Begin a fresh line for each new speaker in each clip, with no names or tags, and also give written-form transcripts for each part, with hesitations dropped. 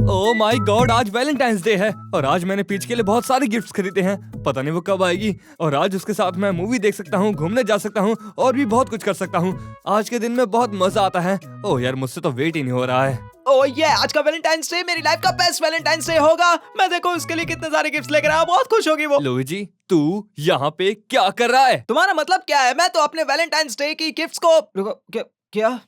Oh my God, आज Valentine's day है और आज मैंने पीच के लिए बहुत सारे गिफ्ट्स खरीदे हैं। पता नहीं वो कब आएगी और आज उसके साथ मैं मूवी देख सकता हूँ, घूमने जा सकता हूँ और भी बहुत कुछ कर सकता हूँ। आज के दिन में बहुत मजा आता है। ओह यार, मुझसे तो वेट ही नहीं हो रहा है।
ओह ये आज का वैलेंटाइंस डे मेरी लाइफ का बेस्ट वैलेंटाइंस डे होगा। मैं देखो उसके लिए कितने सारे गिफ्ट्स लेकर आया, बहुत खुश होगी वो।
लुइजी, तू यहाँ पे क्या कर रहा है?
तुम्हारा मतलब क्या है? मैं तो अपने वैलेंटाइंस डे की गिफ्ट्स को रुको, क्या?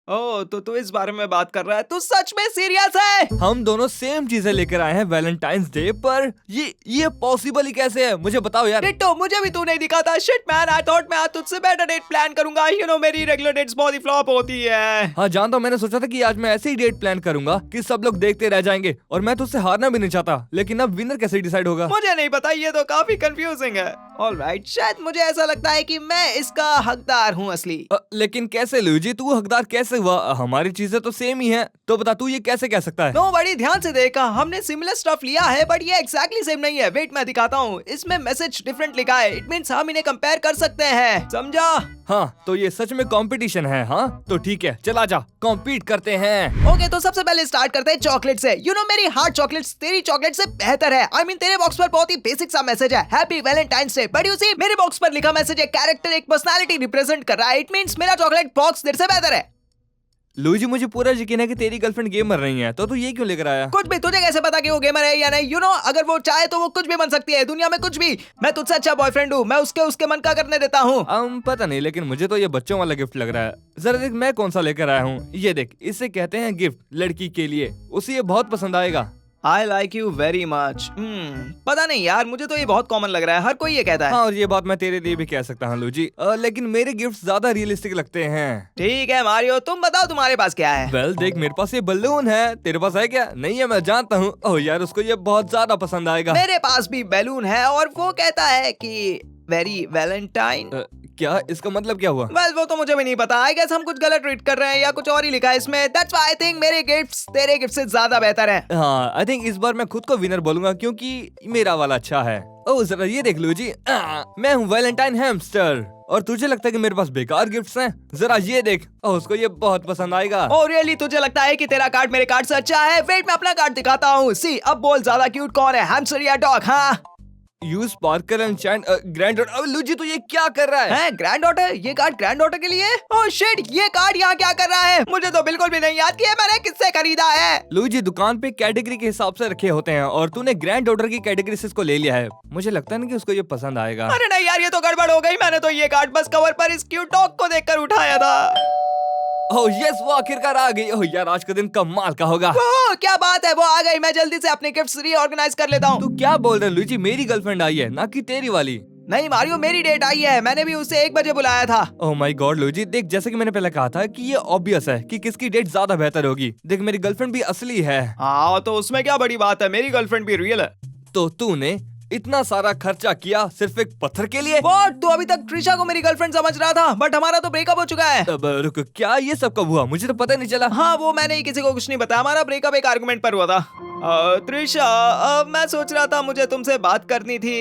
ओह तो तू इस बारे में बात कर रहा है? तू सच में सीरियस है?
हम दोनों सेम चीजें लेकर आए हैं वैलेंटाइंस डे पर। ये पॉसिबल ही कैसे है? मुझे बताओ यार।
डिट्टो, मुझे भी तू नहीं दिखा था। शिट मैन, आई थॉट मैं आज तुझसे बेटर डेट प्लान करूंगा। यू नो मेरी रेगुलर डेट्स बहुत ही फ्लॉप होती है।
हाँ जानता हूँ, मैंने सोचा था कि आज मैं ऐसे ही डेट प्लान करूंगा कि सब लोग देखते रह जाएंगे और मैं तुझसे हारना भी नहीं चाहता, लेकिन अब विनर कैसे डिसाइड होगा?
मुझे नहीं पता, ये तो काफी कंफ्यूजिंग है। ऑलराइट, शायद मुझे ऐसा लगता है कि मैं इसका हकदार हूँ असली।
लेकिन कैसे लुइजी, तू हकदार कैसे हुआ? हमारी चीजें तो सेम ही हैं, तो बता तू ये कैसे कह सकता है?
नो बड़ी ध्यान से देखा, हमने सिमिलर स्टफ लिया है बट ये एग्जैक्टली सेम नहीं है। वेट मैं दिखाता हूँ, इसमें मैसेज डिफरेंट लिखा है। इट मींस हम इन्हें कंपेयर कर सकते हैं, समझा?
हाँ तो ये सच में कंपटीशन है। हाँ तो ठीक है, चला जा, कॉम्पीट करते हैं।
ओके तो सबसे पहले स्टार्ट करते हैं चॉकलेट से। यू नो मेरी हार्ट चॉकलेट्स तेरी चॉकलेट से बेहतर है। आई मीन तेरे बॉक्स पर बहुत ही बेसिक सा मैसेज है, happy Valentine's day. But you see मेरे बॉक्स पर लिखा मैसेज है, कैरेक्टर एक पर्सनालिटी रिप्रेजेंट कर रहा है। इट मींस मेरा चॉकलेट बॉक्स तेरे से बेहतर है।
लुइजी, मुझे पूरा यकीन है कि तेरी गर्लफ्रेंड गेमर नहीं है, तो तू ये क्यों लेकर आया?
कुछ भी, तुझे कैसे पता कि वो गेमर है या नहीं? यू नो अगर वो चाहे तो वो कुछ भी बन सकती है दुनिया में, कुछ भी। मैं तुझसे अच्छा बॉयफ्रेंड हूँ, मैं उसके मन का करने देता हूँ।
पता नहीं, लेकिन मुझे तो ये बच्चों वाला गिफ्ट लग रहा है। जरा देख मैं कौन सा लेकर आया हूँ। ये देख, इसे कहते हैं गिफ्ट लड़की के लिए, उसे ये बहुत पसंद आएगा।
I like you very much। पता नहीं यार, मुझे तो ये बहुत कॉमन लग रहा है, हर कोई ये कहता है।
हाँ, और ये बात मैं तेरे लिए भी कह सकता हूँ लुइजी, लेकिन मेरे गिफ्ट ज्यादा रियलिस्टिक लगते हैं।
ठीक है मारियो, तुम बताओ तुम्हारे पास क्या है?
वेल देख, मेरे पास ये बलून है, तेरे पास है क्या? नहीं है, मैं जानता हूँ। ओह यार, उसको ये बहुत ज्यादा पसंद आएगा।
मेरे पास भी बैलून है और वो कहता है कि वेरी वैलेंटाइन।
क्या इसका मतलब क्या हुआ?
वेल वो तो मुझे भी नहीं पता। आई गेस हम कुछ गलत रीड कर रहे हैं या कुछ और ही लिखा है इसमें। दैट्स व्हाई आई थिंक मेरे गिफ्ट्स तेरे गिफ्ट से ज्यादा बेहतर है।
हाँ, आई थिंक इस बार मैं खुद को विनर बोलूंगा क्योंकि मेरा वाला अच्छा है। ओह जरा ये देख लुइजी, मैं हूँ वैलेंटाइन हैमस्टर और तुझे लगता है कि मेरे पास बेकार गिफ्ट्स हैं? जरा ये देख, उसको ये बहुत पसंद आएगा।
ओह रियली, तुझे लगता है कि तेरा कार्ड मेरे कार्ड से अच्छा है? वेट मैं अपना कार्ड दिखाता हूँ। सी अब बोल, ज्यादा क्यूट कौन है, हैमस्टर या डॉग? हाँ
you sparkle and shine granddaughter. Luigi तो ये क्या कर रहा है?
Granddaughter? ये कार्ड ग्रैंड डॉटर के लिए? ओह शिट, ये कार्ड यहाँ क्या कर रहा है? मुझे तो बिल्कुल भी नहीं याद कि ये मैंने किससे खरीदा है।
लुइजी, दुकान पे कैटेगरी के हिसाब से रखे होते हैं और तूने ग्रैंड डॉटर की कैटेगरी से इसको ले लिया है। मुझे लगता है ना कि उसको ये पसंद आएगा।
अरे नहीं यार, ये तो गड़बड़ हो गई। मैंने तो ये कार्ड बस कवर पर इस क्यूट डॉग को देखकर उठाया था।
ओह यस, वो आखिरकार आ गई। ओह यार, आज का दिन कमाल का होगा।
ओह क्या बात है, वो आ गई। मैं जल्दी से अपने गिफ्ट्स रीऑर्गेनाइज कर लेता हूँ।
तू क्या बोल रहा है लुइजी? मेरी गर्लफ्रेंड आई है, ना कि तेरी वाली।
नहीं मारियो, मेरी डेट आई है। मैंने भी उसे 1 बजे बुलाया था।
ओह माय गॉड लुइजी, देख जैसे कि मैंने पहले कहा था कि ये ऑब्वियस है कि किसकी डेट ज्यादा बेहतर होगी। देख मेरी गर्लफ्रेंड भी असली है।
हाँ तो उसमें क्या बड़ी बात है, मेरी गर्लफ्रेंड भी रियल है।
तो तूने इतना सारा खर्चा किया सिर्फ एक पत्थर के लिए?
व्हाट? तू अभी तक ट्रिशा को मेरी गर्लफ्रेंड समझ रहा था, बट हमारा तो ब्रेकअप हो चुका है।
अब रुक, क्या ये सब कब हुआ? मुझे तो पता नहीं चला।
हाँ वो मैंने ही किसी को कुछ नहीं बताया। हमारा ब्रेकअप एक आर्गुमेंट पर हुआ था। त्रिशा, मैं सोच रहा था मुझे तुमसे बात करनी थी।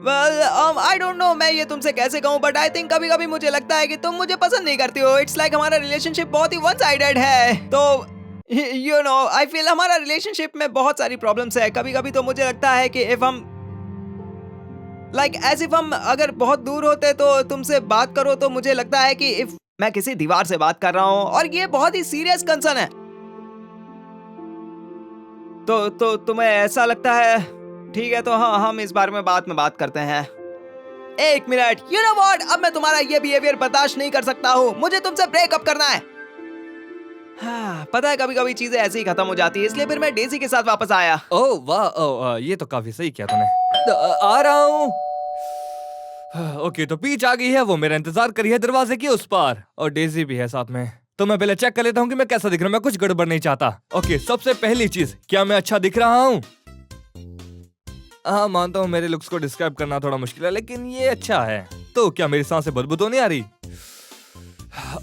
Well, I don't know मैं ये तुमसे कैसे कहूँ, बट आई थिंक कभी कभी मुझे लगता है कि तुम मुझे पसंद नहीं करती हो। इट्स लाइक हमारा रिलेशनशिप बहुत ही वन साइडेड है। तो यू नो आई फील हमारा रिलेशनशिप में बहुत सारी प्रॉब्लम्स है। कभी कभी तो मुझे लगता है कि इफ हम एज इफ हम अगर बहुत दूर होते तो तुमसे बात करो तो मुझे लगता है कि इफ मैं किसी दीवार से बात कर रहा हूँ, और ये बहुत ही सीरियस कंसर्न है। तो तुम्हें ऐसा लगता है? ठीक है तो हाँ, हम इस बारे में बात करते हैं। 1 मिनट, यू नो व्हाट, अब मैं तुम्हारा ये बिहेवियर बर्दाश्त नहीं कर सकता हूँ। मुझे तुमसे ब्रेकअप करना है। हाँ, पता है कभी कभी चीजें ऐसे ही खत्म हो जाती है, इसलिए फिर मैं डेजी के साथ वापस आया।
ओह वाह, ओह ये तो काफी सही किया तूने। आ रहा हूँ। ओके तो पीच आ गई है, वो मेरा इंतजार कर रही है दरवाजे के उस पार, और डेजी भी है साथ में। तो मैं पहले चेक कर लेता हूँ कि मैं कैसा दिख रहा हूँ। मैं कुछ गड़बड़ नहीं चाहता। ओके, सबसे पहली चीज, क्या मैं अच्छा दिख रहा हूँ? हाँ मानता हूँ मेरे लुक्स को डिस्क्राइब करना थोड़ा मुश्किल है, लेकिन ये अच्छा है। तो क्या मेरी सांसें बदबू तो नहीं आ रही?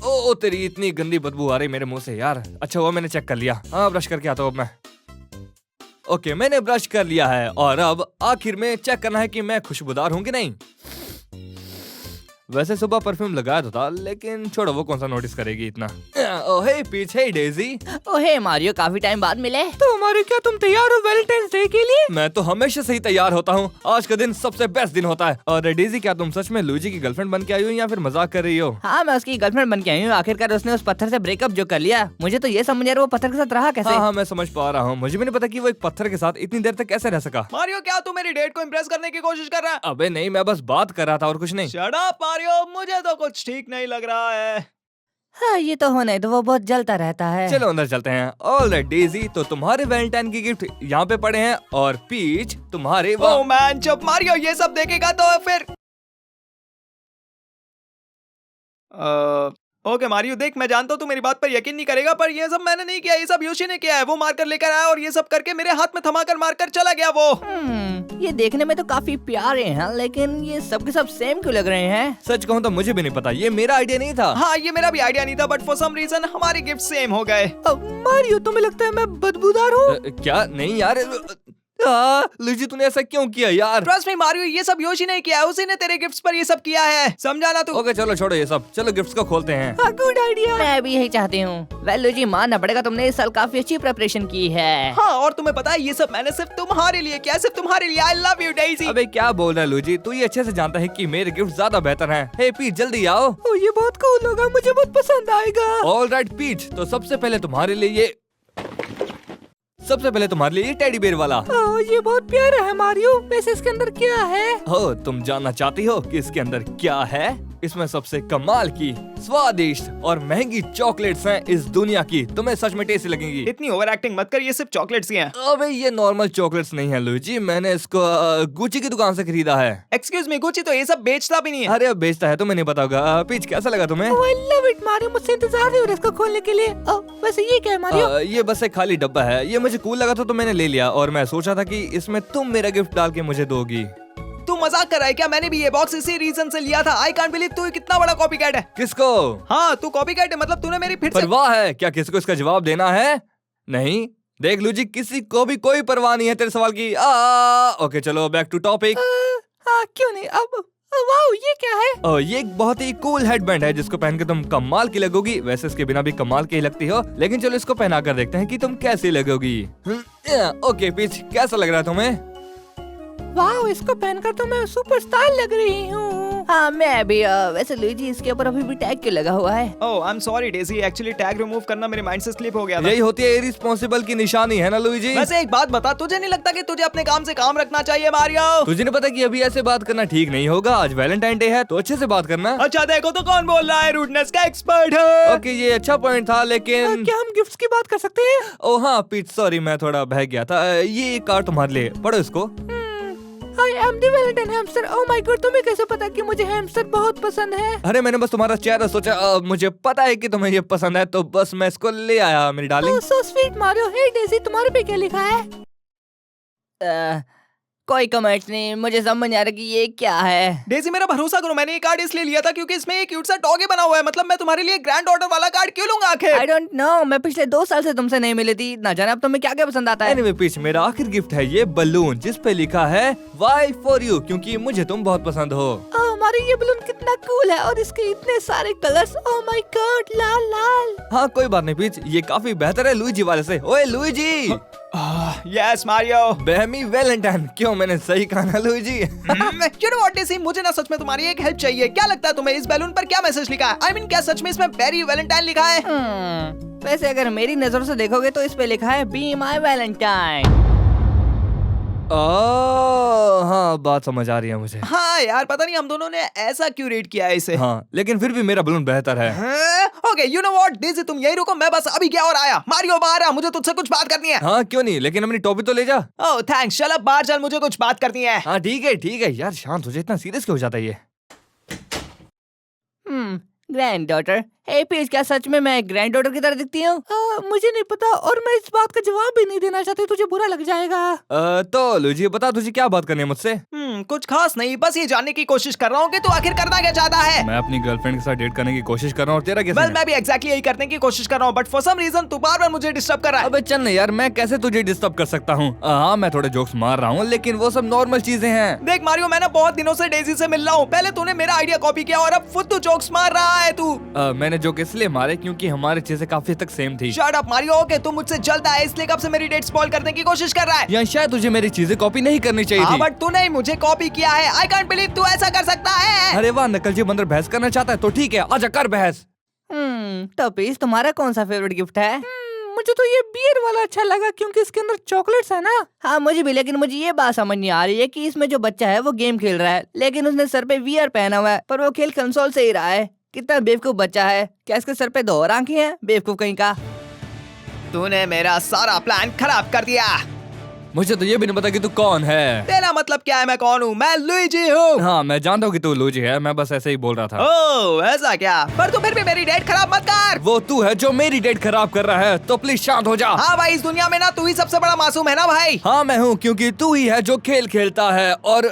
ओ तेरी इतनी गंदी बदबू आ रही मेरे मुंह से यार। अच्छा हुआ मैंने चेक कर लिया। हाँ ब्रश करके आता हूँ अब मैं। ओके मैंने ब्रश कर लिया है और अब आखिर में चेक करना है कि मैं खुशबूदार हूँ कि नहीं। वैसे सुबह परफ्यूम लगाया तो था, लेकिन छोड़ो वो कौन सा नोटिस करेगी इतना। ओहे पीछे डेजी।
ओहे मारियो, काफी टाइम बाद मिले।
तो हमारे क्या तुम तैयार हो वैलेंटाइंस डे के लिए? मैं तो हमेशा से ही तैयार होता हूँ। आज का दिन सबसे बेस्ट दिन होता है। और डेजी, क्या तुम सच में लुइजी की गर्लफ्रेंड बन के आई हो या फिर मजाक कर रही हो?
हाँ, मैं उसकी गर्लफ्रेंड बन के आई हूँ। आखिरकार उसने उस पत्थर से ब्रेकअप जो कर लिया, मुझे तो ये समझ नहीं आ रहा वो पत्थर के साथ रहा कैसे।
हाँ, मैं समझ पा रहा हूँ। मुझे भी नहीं पता कि वो एक पत्थर के साथ इतनी देर तक कैसे रह सका।
मारियो, क्या तू मेरी डेट को इम्प्रेस करने की कोशिश कर रहा है?
अबे नहीं, मैं बस बात कर रहा था और कुछ नहीं।
शट अप मारियो, मुझे तो कुछ ठीक नहीं लग रहा है।
हाँ, ये तो होने दो, वो बहुत जलता रहता है।
चलो अंदर चलते हैं। ऑलराइट डेजी, तो तुम्हारे वैलेंटाइन की गिफ्ट यहाँ पे पड़े हैं और पीच तुम्हारे
ओह मैन, जब मारियो ये सब देखेगा तो फिर ओके मारियो, देख मैं जानता हूँ तू मेरी बात पर यकीन नहीं करेगा, पर ये सब मैंने नहीं किया, ये सब योशी ने किया है। वो मारकर लेकर आया और ये सब करके मेरे हाथ में थमाकर मारकर चला गया वो।
ये देखने में तो काफी प्यारे हैं, लेकिन ये सब के सब सेम क्यों लग रहे हैं?
सच कहूँ तो मुझे भी नहीं पता, ये मेरा आइडिया नहीं था।
हाँ, ये मेरा भी आइडिया नहीं था, बट फॉर सम रीजन हमारे गिफ्ट सेम हो गए।
मारियो, तुम्हें लगता है मैं बदबूदार हूँ?
क्या? नहीं यार, लुइजी तूने ऐसा क्यों किया यार?
ट्रस्ट मी मारियो, ये सब योशी ने किया है, उसी ने तेरे गिफ्ट्स पर ये सब किया है, समझा ना तू?
ओके चलो छोड़ो ये सब, चलो गिफ्ट्स को खोलते हैं।
Good idea. मैं भी यही चाहती हूँ। वेल जी, मानना पड़ेगा तुमने इस साल काफी अच्छी प्रिपरेशन की है।
हाँ, और तुम्हें पता है ये सब मैंने सिर्फ तुम्हारे लिए किया, सिर्फ तुम्हारे लिए। I love you Daisy.
अबे क्या बोल रहा है लुइजी, तू ये अच्छे से जानता है कि मेरे गिफ्ट ज्यादा बेहतर हैं। हे पीच जल्दी आओ।
ये बहुत कूल होगा, मुझे बहुत पसंद आएगा।
ऑलराइट पीच, तो सबसे पहले तुम्हारे लिए ये टेडी बेयर वाला।
ये बहुत प्यारा है मारियो। वैसे इसके अंदर क्या है?
हो, तुम जानना चाहती हो कि इसके अंदर क्या है? इसमें सबसे कमाल की, स्वादिष्ट और महंगी चॉकलेट्स हैं इस दुनिया की। तुम्हें सच में टेस्टी लगेंगी।
इतनी ओवर एक्टिंग मत कर, ये सिर्फ चॉकलेट्स ही हैं।
अबे ये नॉर्मल चॉकलेट्स नहीं है लुइजी, मैंने इसको गुची की दुकान से खरीदा है।
एक्सक्यूज मी, गुची तो ये सब बेचता भी नहीं है।
अरे अब बेचता है, तुम्हें नहीं पता होगा। पीच कैसा लगा तुम्हें?
आई लव इट मारियो, मुझसे इंतजार नहीं हो रहा इसको खोलने के लिए। वैसे ये क्या है मारियो?
ये बस एक खाली डब्बा है। ये मुझे कूल लगा तो मैंने ले लिया, और मैं सोचा था कि इसमें तुम मेरा गिफ्ट डाल के मुझे दोगी।
तू मजाक कर रहा है क्या? मैंने भी ये बॉक्स इसी रीजन से लिया था। आई कांट बिलीव तू कितना बड़ा कॉपीकैट है।
किसको?
हाँ, तू कॉपीकैट है, मतलब तूने मेरी फिर से
परवाह है क्या किसको इसका जवाब देना है? नहीं, देख लूजी, किसी को भी कोई परवाह नहीं है तेरे सवाल की। ओके चलो बैक टू टॉपिक।
क्यों नहीं? अब वाओ, ये क्या है?
ये एक बहुत ही कूल हेडबैंड है जिसको पहन के तुम कमाल की लगोगी। वैसे इसके बिना भी कमाल की लगती हो, लेकिन चलो इसको पहना कर देखते हैं कि तुम कैसी लगोगी। ओके पीच, कैसा लग रहा है तुम्हें?
वाओ, इसको पहनकर तो मैं सुपरस्टार लग रही हूँ। हाँ, मैं भी। वैसे लुइजी, इसके ऊपर अभी भी टैग क्यों लगा हुआ है?
Oh I am sorry Daisy, actually tag remove करना मेरे माइंड से स्लिप हो गया था।
यही होती है इररिस्पांसिबल की निशानी, है ना लुइजी?
वैसे एक बात बता, तुझे नहीं लगता कि तुझे अपने काम से काम रखना चाहिए मारियो?
तुझे नहीं पता कि अभी ऐसे बात करना ठीक नहीं होगा? आज वैलेंटाइन डे है तो अच्छे से बात करना।
अच्छा देखो तो कौन बोल रहा है, रूडनेस का एक्सपर्ट है।
ओके, ये अच्छा पॉइंट था, लेकिन
क्या हम गिफ्ट्स की बात कर सकते हैं?
ओह हाँ पीच, सॉरी मैं थोड़ा बहक गया था। ये कार्ड तुम्हारे लिए, पढ़ो इसको।
I am the Valentine hamster. Oh my God, तुम्हें कैसे पता कि मुझे हैमस्टर बहुत पसंद है?
अरे मैंने बस तुम्हारा चेहरा सोचा, मुझे पता है कि तुम्हें ये पसंद है, तो बस मैं इसको ले आया मेरी darling.
Oh, so sweet Mario. Hey Daisy, तुम्हारे पे क्या लिखा है? कोई कमेंट नहीं, मुझे समझ नहीं आ रहा कि ये क्या है।
डेजी मेरा भरोसा करो, मैंने ये कार्ड इसलिए लिया था क्योंकि इसमें एक क्यूट सा डॉगी बना हुआ है। मतलब मैं तुम्हारे लिए ग्रैंड डॉटर वाला कार्ड क्यों लूंगा आखिर?
I don't know, मैं पिछले 2 साल से तुमसे नहीं मिली थी, ना जाने अब तुम्हें क्या क्या पसंद आता है।
एनीवे पीच, मेरा आखिर गिफ्ट है ये बलून, जिस पे लिखा है वाई फॉर यू, क्योंकि मुझे तुम बहुत पसंद हो।
मारियो, ये बलून कितना कूल है और इसके इतने सारे कलर्स। ओह माय गॉड, लाल लाल।
हाँ कोई बात नहीं पीच, ये काफी बेहतर है लुइजी वाले से। ओए Luigi.
Yes Mario.
Be my Valentine, क्यों मैंने सही कहा ना Luigi?
You know what, Daisy, मुझे ना सच में तुम्हारी एक हेल्प चाहिए। क्या लगता है तुम्हें इस बैलून पर क्या मैसेज लिखा है? I mean, क्या सच में इसमें वेरी वैलेंटाइन लिखा है?
वैसे अगर मेरी नजरों से देखोगे तो इस पे लिखा है बी माई वैलेंटाइन।
हाँ बात समझ आ रही है मुझे।
हाँ यार, पता नहीं हम दोनों ने ऐसा क्यों रेट किया है इसे।
हाँ, लेकिन फिर भी मेरा बलून बेहतर है।
Okay, you know what Daisy, तुम यही रुको, मैं बस अभी गया और आया। मारियो बाहर आ, मुझे तुझसे कुछ बात करनी है।
हाँ क्यों नहीं, लेकिन अपनी टॉपी तो ले जा।
ओह थैंक्स, चल अब बाहर चल, मुझे कुछ बात करनी है।
हाँ ठीक है यार, शांत हो जाए, इतना सीरियस क्यों हो जाता है ये?
Grand daughter. हे पीच, क्या सच में मैं ग्रैंड डॉटर की तरह दिखती हूँ? मुझे नहीं पता, और मैं इस बात का जवाब भी नहीं देना चाहती, तुझे बुरा लग जाएगा।
तो लुइजी बता, तुझे क्या बात करनी है मुझसे?
कुछ खास नहीं, बस ये जानने की कोशिश कर रहा हूँ कि तू आखिर करना क्या चाहता है।
मैं अपनी गर्लफ्रेंड के साथ डेट करने की कोशिश कर रहा हूँ, तेरा क्या?
Well, मैं भी एग्जैक्टली यही करने की कोशिश कर रहा हूँ, बट फॉर सम रीजन तू बार-बार मुझे डिस्टर्ब कर रहा है।
अबे चल ना यार, मैं कैसे तुझे डिस्टर्ब कर सकता हूँ? हाँ मैं थोड़े जोक्स मार रहा हूँ, लेकिन वो सब नॉर्मल चीजें हैं।
देख मारियो, मैं ना बहुत दिनों से डेजी से मिल रहा हूँ। पहले तूने मेरा आइडिया कॉपी किया और अब खुद तू जोक्स मार रहा है तू?
मैंने जोक इसलिए मारे क्योंकि हमारी चीजें काफी हद तक सेम थी।
Shut up Mario. ओके तू मुझसे जलता है इसलिए कब से मेरी डेट स्पॉइल करने की कोशिश कर रहा है।
या शायद तुझे मेरी चीजें कॉपी नहीं करनी चाहिए
हाँ
थी।
बट तूने ही मुझे कॉपी किया है। आई कांट बिलीव तू ऐसा कर सकता है।
अरे वाह, नकल जी बंदर बहस करना चाहता है तो ठीक है, आजा कर बहस।
तो पीस तुम्हारा कौन सा फेवरेट गिफ्ट है? मुझे तो ये बियर वाला अच्छा लगा क्योंकि इसके अंदर चॉकलेट्स है ना। हाँ मुझे भी, लेकिन मुझे ये बात समझ नहीं आ रही है कि इसमें जो बच्चा है वो गेम खेल रहा है लेकिन उसने सर पे वीआर पहना हुआ है, पर वो खेल कंसोल से ही रहा है। कितना बेवकूफ बच्चा है। क्या इसके सर पे 2 और आंखें हैं? बेवकूफ कहीं का।
तूने मेरा सारा प्लान खराब कर दिया।
मुझे तो ये भी नहीं पता कि तू कौन है।
तेरा मतलब क्या है? मैं कौन हूँ? मैं लुइजी हूँ।
हाँ मैं जानता हूँ कि तू लूजी है, मैं बस ऐसे ही बोल रहा था।
ओह ऐसा क्या? पर तू फिर भी मेरी डेट खराब मत कर।
वो तू है जो मेरी डेट खराब कर रहा है, तो प्लीज शांत हो जा।
हाँ भाई, इस दुनिया में ना तू ही सबसे बड़ा मासूम है ना भाई।
हाँ मैं हूँ, क्योंकि तू ही है जो खेल खेलता है। और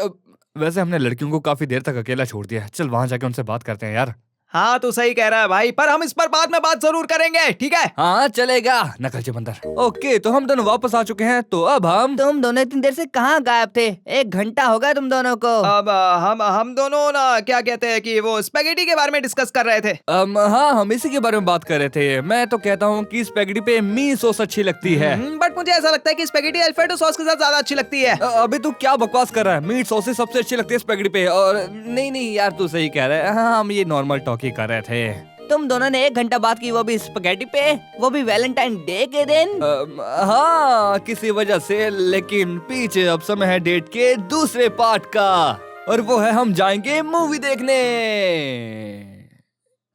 वैसे हमने लड़कियों को काफी देर तक अकेला छोड़ दिया है, चल वहाँ जाके उनसे बात करते हैं यार।
हाँ तू सही कह रहा है भाई, पर हम इस पर बाद में बात जरूर करेंगे, ठीक है?
हाँ चलेगा नकल जी बंदर। ओके तो हम दोनों वापस आ चुके हैं, तो अब हम
तुम दोनों इतनी देर से कहाँ गायब थे? 1 घंटा हो गया तुम दोनों को।
अब हम दोनों ना क्या कहते हैं कि वो स्पेगेटी के बारे में डिस्कस कर रहे थे।
हाँ हम इसी के बारे में बात कर रहे थे। मैं तो कहता हूँ कि स्पेगेटी पे मीट सॉस अच्छी लगती है।
बट मुझे ऐसा लगता है कि स्पेगेटी अल्फ्रेडो सॉस के साथ ज्यादा अच्छी लगती है।
अभी तू क्या बकवास कर रहा है? मीट सॉस सबसे अच्छी लगती है स्पेगेटी पे। और नहीं यार तू सही कह रहा है। हाँ हम ये नॉर्मल टॉक ही कर रहे थे।
तुम दोनों ने 1 घंटा बात की, वो भी स्पगेटी पे, वो भी वैलेंटाइन डे के दिन।
हाँ किसी वजह से, लेकिन पीछे अब समय है डेट के दूसरे पार्ट का, और वो है हम जाएंगे मूवी देखने।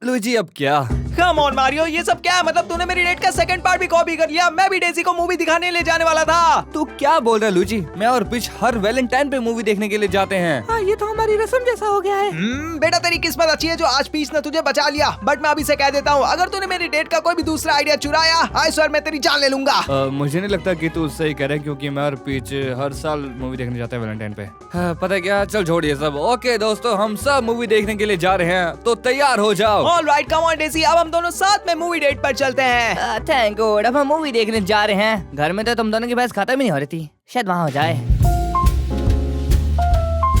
लुइजी अब क्या?
कम ऑन मारियो, ये सब क्या है? मतलब तूने मेरी डेट का सेकंड पार्ट भी कॉपी कर लिया। मैं भी डेजी को मूवी दिखाने ले जाने वाला था।
तू क्या बोल रहा है लुइजी? मैं और पिच हर वैलेंटाइन पे मूवी देखने के लिए जाते हैं।
हाँ ये तो हमारी रस्म जैसा हो गया है।
बेटा तेरी किस्मत अच्छी है जो आज पीच ने तुझे बचा लिया। बट मैं अभी से कह देता हूँ, अगर तूने मेरी डेट का कोई भी दूसरा आइडिया चुराया, आई स्वेयर मैं तेरी जान ले लूंगा।
मुझे नहीं लगता कि तू सही कह रहा है, क्योंकि मैं और पीच हर साल मूवी देखने जाते हैं वैलेंटाइन पे। पता है क्या, चल छोड़ ये सब। ओके दोस्तों, हम सब मूवी देखने के लिए जा रहे हैं, तो तैयार हो जाओ।
ऑलराइट कम ऑन डेजी, अब हम दोनों साथ में मूवी डेट पर चलते हैं।
थैंक गॉड, अब हम मूवी देखने जा रहे हैं। घर में तो तुम दोनों की बहस खत्म ही नहीं हो रही थी, शायद वहाँ हो जाए।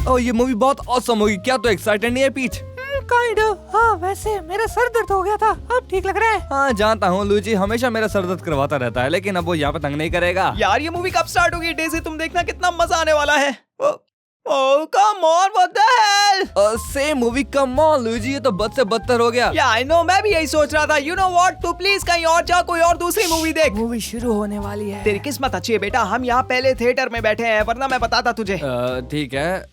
ओह ये मूवी बहुत ऑसम होगी। क्या तो एक्साइटेड नहीं है पीच?
Kind of. हाँ वैसे मेरा सर दर्द हो गया था, अब ठीक लग रहा है।
हाँ जानता हूँ, लुइजी हमेशा मेरा सर दर्द करवाता रहता है, लेकिन अब वो यहाँ पे तंग नहीं करेगा।
यार ये मूवी कब स्टार्ट होगी? डेजी तुम देखना कितना मजा आने वाला है। Oh come on, what the hell?
Same movie, come on Luigi, ये तो बद से बदतर हो गया।
या आई नो, मैं भी यही सोच रहा था। यू नो व्हाट, तू प्लीज कहीं और जा, कोई और दूसरी मूवी देख।
मूवी शुरू होने वाली है।
तेरी किस्मत अच्छी है बेटा, हम यहाँ पहले थिएटर में बैठे हैं, वरना मैं बताता तुझे।
ठीक है।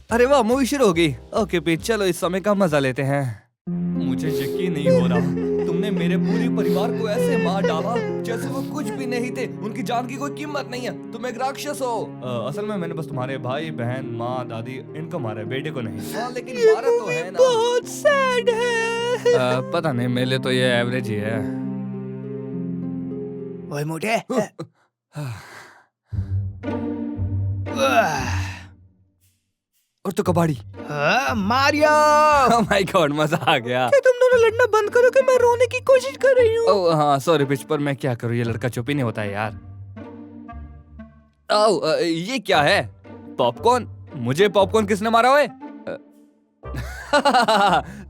अरे वाह मूवी शुरू हो गई। ओके पीच चलो इस समय का मजा लेते हैं। मुझे यकीन नहीं हो रहा, तुमने मेरे पूरे परिवार को ऐसे मार डाला जैसे वो कुछ भी नहीं थे। उनकी जान की कोई कीमत नहीं है। तुम एक राक्षस हो। असल में मैंने बस तुम्हारे भाई बहन माँ दादी इनको मारा है, बेटे को नहीं। हाँ, लेकिन मारा तो है ना।
बहुत सैड है।
पता नहीं, मेरे लिए तो ये एवरेज ही है।
ओए मोटे।
और तो कबाड़ी।
मारियो।
ओह माय गॉड, मजा आ गया।
क्या तुम दोनों लड़ना बंद करो कि मैं रोने की कोशिश कर रही हूँ।
ओह हाँ सॉरी पिच, पर मैं क्या करूँ, ये लड़का चुप ही नहीं होता है यार। ओह ये क्या है? पॉपकॉर्न? मुझे पॉपकॉर्न किसने मारा हुआ है?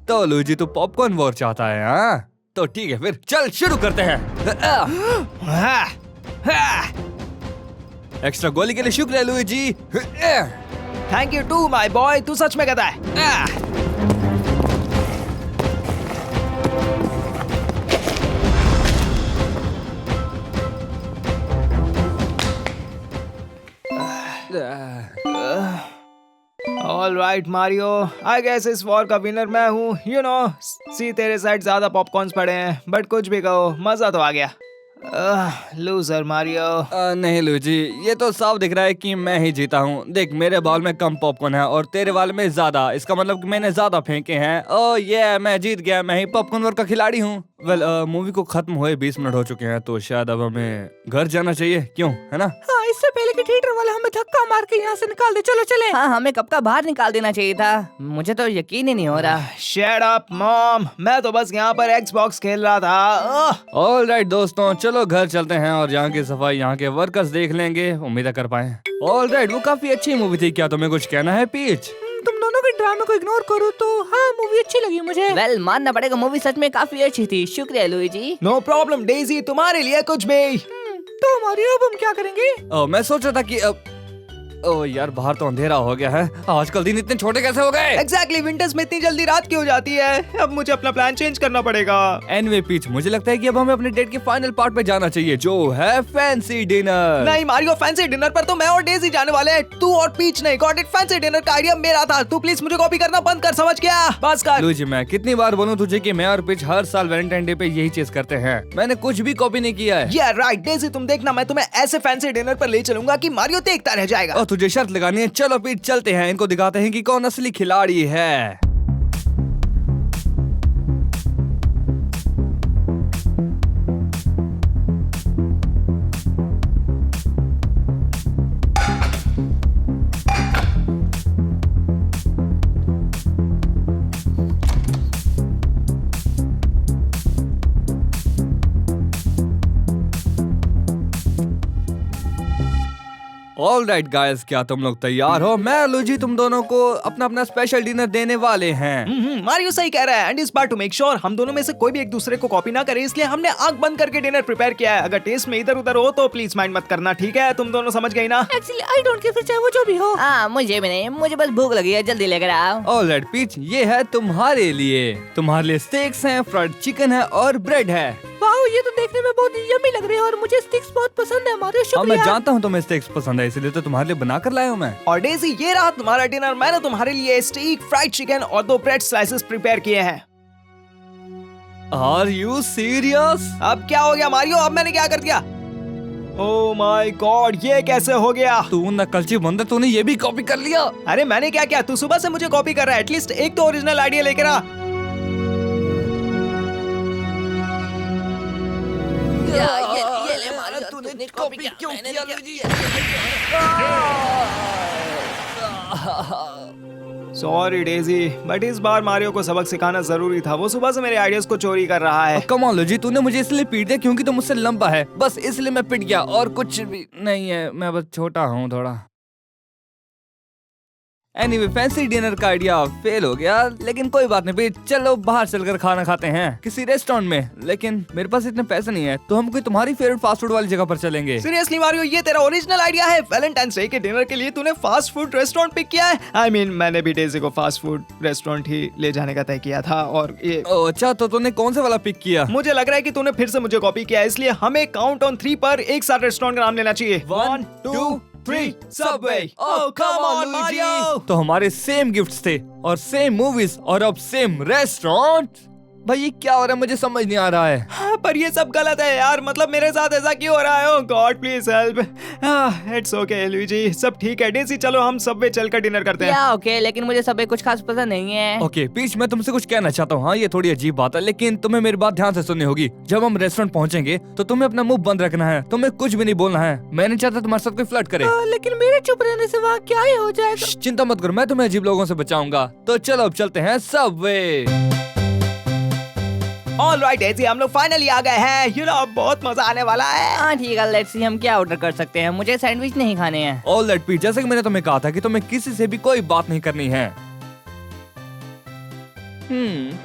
तो लुइजी तू पॉपकॉर्न वॉर चाहता है? हाँ तो ठीक है, फिर चल शुरू करते हैं। एक्स्ट्रा गोली के लिए शुक्र है Luigi.
Thank you to my boy, तू सच में गधा है। All right Mario, I guess इस वॉर का विनर मैं हूँ। यू नो सी तेरे साइड ज्यादा पॉपकॉर्न्स पड़े हैं, बट कुछ भी कहो मजा तो आ गया। Loser Mario.
नहीं लुइजी, ये तो साफ दिख रहा है कि मैं ही जीता हूँ। देख मेरे बॉल में कम पॉपकॉर्न है और तेरे बॉल में ज्यादा, इसका मतलब कि मैंने ज्यादा फेंके हैं। ओह ये मैं जीत गया, मैं ही पॉपकॉर्न वॉर का खिलाड़ी हूँ। वेल मूवी को खत्म हुए 20 मिनट हो चुके हैं, तो शायद अब हमें घर जाना चाहिए, क्यों है ना?
हाँ इससे पहले कि थिएटर वाले हमें धक्का मार के यहाँ से निकाल दे। चलो चले। हाँ हमें कब का बाहर निकाल देना चाहिए था। मुझे तो यकीन ही नहीं हो रहा।
शट अप मॉम, मैं तो बस यहाँ पर एक्सबॉक्स खेल रहा था।
ऑलराइट दोस्तों, चलो घर चलते हैं और यहाँ की सफाई यहाँ के वर्कर्स देख लेंगे, उम्मीद कर पाए। ऑलराइट, वो काफी अच्छी मूवी थी। क्या तुम्हें कुछ कहना है पीच?
तुम दोनों की
ड्रामे को इग्नोर करूँ तो हाँ मूवी अच्छी लगी मुझे।
वेल मानना पड़ेगा, मूवी सच में काफी अच्छी थी। शुक्रिया लुइजी।
नो प्रॉब्लम डेजी, तुम्हारे लिए कुछ भी।
तो मारियो अब हम क्या करेंगे? मैं सोच रहा था कि ओ यार बाहर तो अंधेरा हो गया है। आजकल दिन इतने छोटे कैसे हो गए?
एग्जैक्टली, विंटर्स में इतनी जल्दी रात क्यों हो जाती है? अब मुझे अपना प्लान चेंज करना पड़ेगा।
एनीवे पीच, मुझे लगता है कि अब हमें अपने डेट के फाइनल पार्ट पे जाना चाहिए जो है फैंसी डिनर।
नहीं मारियो, फैंसी डिनर पर तो मैं और डेजी जाने वाले हैं, तू और पीच नहीं। गॉट इट, फैंसी डिनर का आइडिया मेरा था। तू प्लीज मुझे कॉपी करना बंद कर, समझ गया? बस कर।
लुइजी, मैं कितनी बार बोलूं तुझे कि मैं और पिच हर साल वैलेंटाइन डे पे यही चीज करते हैं। मैंने कुछ भी कॉपी नहीं किया है।
या राइट डेजी, तुम देखना, मैं तुम्हें ऐसे फैंसी डिनर पर ले चलूंगा कि मारियो देखता रह जाएगा।
और तुझे शर्त लगानी है। चलो पीच चलते हैं, इनको दिखाते हैं कि कौन असली खिलाड़ी है। ऑल राइट गाइस, क्या तुम लोग तैयार हो? मैं और लुइजी तुम दोनों को अपना अपना स्पेशल डिनर देने वाले हैं।
मारियो सही कह रहा है। एंड इस बार टू मेक श्योर हम दोनों में से कोई भी एक दूसरे को कॉपी ना करे, इसलिए हमने आंख बंद करके डिनर प्रिपेयर किया है। अगर टेस्ट में इधर उधर हो तो प्लीज माइंड मत करना, ठीक है? तुम दोनों समझ गई ना?
एक्चुअली आई डोंट केयर, चाहे वो जो भी हो। हाँ मुझे भी नहीं, मुझे बस भूख लगी है, जल्दी लेकर आओ।
ऑल राइट पीच, ये है तुम्हारे लिए स्टेक्स हैं, फ्राइड चिकन है और ब्रेड है।
वाओ, ये तो देखने में बहुत यम्मी लग रही है और मुझे स्टिक्स बहुत पसंद है। मारियो
हाँ मैं
शुक्रिया।
जानता हूँ तुम्हें स्टेक्स पसंद है, इसलिए तो तुम्हारे लिए बना कर लाया हूँ मैं।
और डेजी, ये रहा तुम्हारा डिनर। मैंने तुम्हारे लिए स्टीक, फ्राइड चिकन और 2 ब्रेड स्लाइसेस प्रिपेयर किए हैं।
Are you serious?
अब क्या हो गया मारियो? अब मैंने क्या कर दिया? ओह माय गॉड, ये कैसे हो गया?
तू नकलची बंदर, तूने ये भी कॉपी कर लिया।
अरे मैंने क्या किया? तू सुबह से मुझे कॉपी कर रहा है। एटलीस्ट एक तो ओरिजिनल आइडिया लेकर आ।
ये ले मारियो, तूने कॉपी क्यों किया?
सॉरी डेजी, बट इस बार मारियो को सबक सिखाना जरूरी था। वो सुबह से मेरे आइडियाज को चोरी कर रहा है।
कम ऑन लुइजी, तूने मुझे इसलिए पीट दिया क्योंकि तू मुझसे लंबा है, बस इसलिए मैं पिट गया और कुछ भी नहीं है। मैं बस छोटा हूँ थोड़ा। एनीवे, फैंसी डिनर का आइडिया फेल हो गया, लेकिन कोई बात नहीं। चलो बाहर चलकर खाना खाते हैं किसी रेस्टोरेंट में। लेकिन मेरे पास इतने पैसे नहीं है, तो हम कोई तुम्हारी फेवरेट फास्ट फूड वाली जगह पर चलेंगे।
सीरियसली मारियो, ये तेरा ओरिजिनल आइडिया है? वैलेंटाइंस डे के डिनर के लिए तूने फास्ट फूड रेस्टोरेंट पिक किया है? आई मीन मैंने भी डेजी को फास्ट फूड रेस्टोरेंट ही ले जाने का तय किया था। और ये
अच्छा, तो तूने कौन से वाला पिक किया?
मुझे लग रहा है कि तूने फिर से मुझे कॉपी किया है, इसलिए हमें काउंट ऑन 3 पर एक साथ रेस्टोरेंट का नाम लेना चाहिए। 1 2 3 Subway. Oh come on Mario.
तो हमारे सेम गिफ्ट्स थे और सेम मूवीज और अब सेम रेस्टोरेंट। भाई ये क्या हो रहा है, मुझे समझ नहीं आ रहा है।
हाँ, पर ये सब गलत है यार। मतलब मेरे साथ ऐसा क्यों हो रहा है? Oh God please help. It's okay Luigi, सब ठीक है। डेजी चलो हम सबवे चलकर डिनर करते हैं।
या ओके, लेकिन मुझे सबवे कुछ खास पसंद नहीं है।
ओके पीच, मैं तुमसे कुछ कहना चाहता हूँ। हाँ ये थोड़ी अजीब बात है, लेकिन तुम्हें मेरी बात ध्यान से सुननी होगी। जब हम रेस्टोरेंट पहुँचेंगे तो तुम्हें अपना मुंह बंद रखना है, तुम्हें कुछ भी नहीं बोलना है। मैं नहीं चाहता तुम्हारे साथ कोई फ्लर्ट करे।
लेकिन मेरे चुप रहने से वहाँ क्या ही हो जाएगा।
चिंता मत करो, मैं तुम्हें अजीब लोगों से बचाऊंगा। तो चलो अब चलते हैं सबवे।
ऑल राइट डेजी, हम लोग फाइनली आ गए हैं। यू नो बहुत मजा आने वाला है।
हाँ ठीक है, लेट्स सी हम क्या ऑर्डर कर सकते हैं। मुझे सैंडविच नहीं खाने हैं।
ऑल राइट पीच, जैसे कि मैंने तुम्हें कहा था कि तुम्हें किसी से भी कोई बात नहीं करनी है।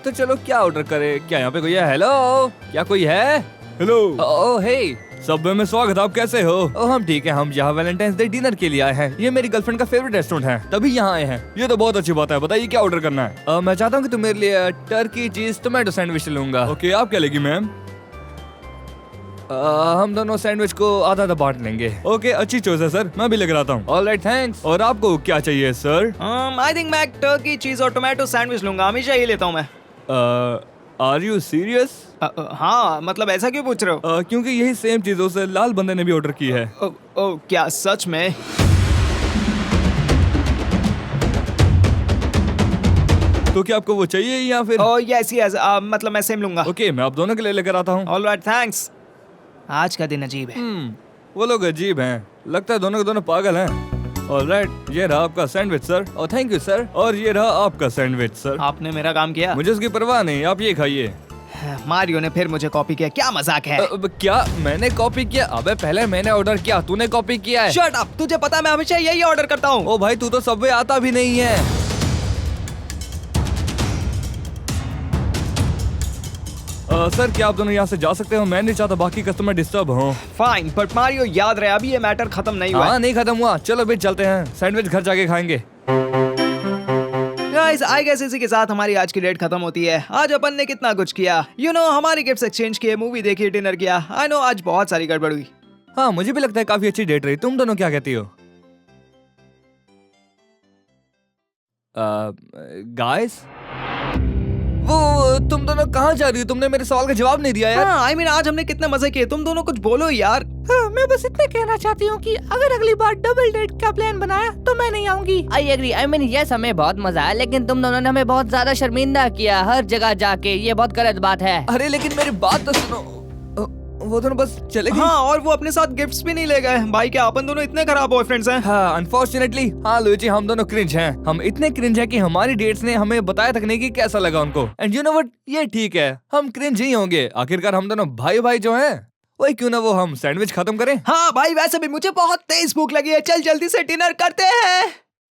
तो चलो क्या ऑर्डर करें? क्या यहाँ पे कोई है? हेलो, क्या कोई है? हेलो। ओह हे, सबवे में स्वागत। आप कैसे हो? ओह हम ठीक है। हम यहाँ वैलेंटाइंस डे डिनर के लिए आए हैं। ये मेरी गर्लफ्रेंड का फेवरेट रेस्टोरेंट है, तभी यहाँ आए हैं। ये तो बहुत अच्छी बात है। बताइए क्या ऑर्डर करना है? मैं चाहता हूँ कि तुम मेरे लिए टर्की चीज टोमेटो सैंडविच लूंगा। ओके, आप क्या लेगी मैम? हम दोनों सैंडविच को आधा आधा बांट लेंगे। ओके, अच्छी चॉइस है सर, मैं भी लेकर आता हूँ। All right thanks. और आपको क्या चाहिए सर?
आई थिंक मैं टर्की चीज और टोमेटो सैंडविच लूंगा। हमेशा ये लेता हूँ मैं।
Are you serious?
हाँ, मतलब ऐसा क्यों पूछ रहे हो?
क्योंकि यही सेम चीजों से लाल बंदे ने भी ऑर्डर की है।
क्या सच में?
तो क्या आपको वो चाहिए या फिर?
यस यस, मतलब मैं सेम लूंगा।
ओके, मैं आप दोनों के लिए लेकर आता हूँ।
All right thanks. आज का दिन अजीब है।
वो लोग अजीब हैं, लगता है दोनों के दोनों पागल हैं। ऑलराइट, ये रहा आपका सैंडविच सर। और थैंक यू सर। और ये रहा आपका सैंडविच सर।
आपने मेरा काम किया।
मुझे उसकी परवाह नहीं, आप ये खाइए।
मारियो ने फिर मुझे कॉपी किया। क्या मजाक है?
क्या मैंने कॉपी किया? अबे पहले मैंने ऑर्डर किया, तूने कॉपी किया है।
शट अप, तुझे पता मैं हमेशा यही ऑर्डर करता हूँ।
ओ भाई, तू तो सबवे आता भी नहीं है। सर क्या आप दोनों यहाँ से जा सकते हो? मैं नहीं चाहता बाकी कस्टमर डिस्टर्ब हो।
फाइन, बट मारियो याद रहे अभी ये मैटर खत्म नहीं हुआ है।
हाँ नहीं खत्म हुआ, चलो बीच चलते हैं, सैंडविच घर जाके खाएंगे।
गाइस आई गेस इसी के साथ हमारी आज की डेट खत्म होती है। आज अपन ने कितना कुछ किया, हमारी गिफ्ट्स एक्सचेंज किए, मूवी देखी, डिनर किया। आई नो आज बहुत सारी गड़बड़ हुई।
हाँ मुझे भी लगता है काफी अच्छी डेट रही। तुम दोनों क्या कहती हो? गाइस वो तुम दोनों कहाँ जा रही हो? तुमने मेरे सवाल का जवाब नहीं दिया यार।
हाँ, आई मीन आज हमने कितने मजे किए, तुम दोनों कुछ बोलो यार।
हाँ, मैं बस इतना कहना चाहती हूँ कि अगर अगली बार डबल डेट का प्लान बनाया तो मैं नहीं आऊंगी। I agree, I mean yes हमें बहुत मजा आया, लेकिन तुम दोनों ने हमें बहुत ज्यादा शर्मिंदा किया हर जगह जाके, ये बहुत गलत बात है।
अरे लेकिन मेरी बात तो सुनो, वो दोनों बस चले गए।
हाँ, और वो अपने साथ गिफ्ट्स भी नहीं ले गए। भाई क्या अपन दोनों इतने खराब बॉयफ्रेंड्स हैं?
हाँ अनफॉर्चुनेटली हाँ लुइजी, हम दोनों क्रिंज हैं। हम इतने क्रिंज हैं कि हमारी डेट्स ने हमें बताया तक नहीं कि कैसा लगा उनको। एंड यू नो व्हाट, ये ठीक है, हम क्रिंज ही होंगे। आखिरकार हम दोनों भाई भाई जो हैं। वही क्यों ना वो हम सैंडविच खत्म करें।
हाँ भाई, वैसे भी मुझे बहुत तेज भूख लगी है, चल जल्दी से डिनर करते हैं।